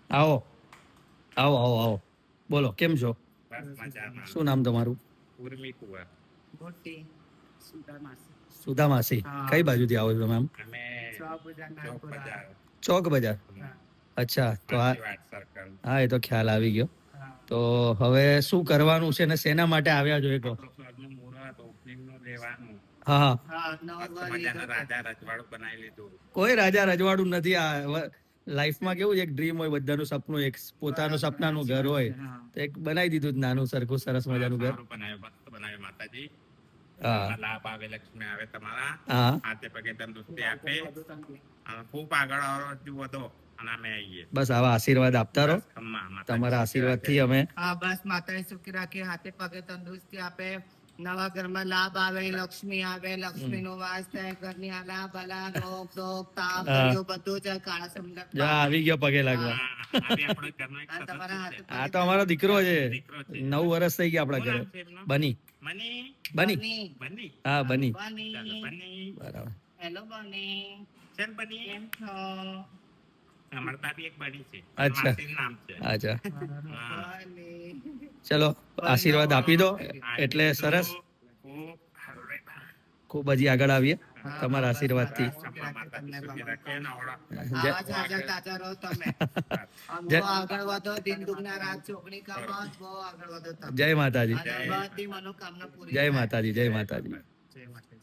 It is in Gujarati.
આવો આવો આવો આવો. બોલો કેમ છો? બસ મજામાં. શું નામ તમારું? ઉર્મી કુંવર. મોટી સુદામાસી. સુધા માસી. હા. કઈ બાજુથી આવો છો મેમ? અમે ચોક બજાર, ચોક નાગપુરા. બજાર, ચોક બજાર. હા. અચ્છા તો આ માછીવાડ સર્કલ. હા, એ તો ખ્યાલ આવી ગયો. હા. તો હવે શું કરવાનું છે ને શેના માટે આવ્યા છો એ કહો. આપણો ઘરનું મુહૂર્ત ઓપનિંગનું લેવાનું. હા હા. હા, નવ મસ્ત વાર મજાના લીધો. રાજા રજવાડું બનાવી લીધું. કોઈ રાજા રજવાડું નથી. આ લાઈફમાં કેવું છે, એક ડ્રીમ હોય, બધાનું સપનું, એક પોતાનું બરાબર, સપનાનું સાચી ઘર વાત હોય. છે. હા. તો એક બનાવી દીધું જ નાનું સરખું સરસ મજાનું ઘર. સારું બનાવ્યું, મસ્ત બનાવ્યું માતાજી. હા ઘરમાં લાભ આવે, લક્ષ્મી આવે તમારા. હા. હાથે પગે તંદુરસ્તી આપે. બધું તમને. અને ખૂબ આગળ વધો અને અમે આવીએ. બસ આવા આશીર્વાદ આપતા રહો. બસ ખમ્મા માતાજી તમારા સુખી આશીર્વાદથી રાખે. અમે હા, બસ માતાએ સુખી રાખે, હાથે પગે તંદુરસ્તી આપે, નવા ઘરમાં લાભ આવે, લક્ષ્મી આવે, લક્ષ્મીનો વાસ થાય, ઘરની આલા બલા રોગ દોગ તાપ હા. કર્યો બધું જાય, કાળા સમંદર જા આવી ગયો પગે લાગવા. હા, આ બી આપણો ઘરનો એક આ સદસ્ય તમારા છે. હાથે આ તો અમારો દીકરો છે. દીકરો છે. 9 વર્ષ થઈ ગયા આપણા શું ઘરે. નામ છે એમનું? બની મની. બની. બની. હા બની. ચાલો, બની. બની. બરાબર. હેલો બની. ચાલ, બની. કેમ છો? અમારા ત્યાં બી એક બની છે. અચ્છા. માસીનું નામ છે. અચ્છા હા. બની. ચલો આશીર્વાદ આપી દો આ એટલે કીધું, સરસ. ખૂબ સારું રહે. ખૂબ હજી આગળ આવીએ હા, તમારા બસ આશીર્વાદથી. માતાજી ખમ્મા માતાજી તમને સુખી રાખે ને આવડા. જય આવા તાજા તાજા રહો તમે. આમ જય બહુ આગળ વધો, દિન દુગના રાત ચોકડી કામો, બહુ આગળ વધો તમે. જય માતાજી. અને બધી મનોકામના પૂરી જય થાય. માતાજી. જય માતાજી. જય માતાજી.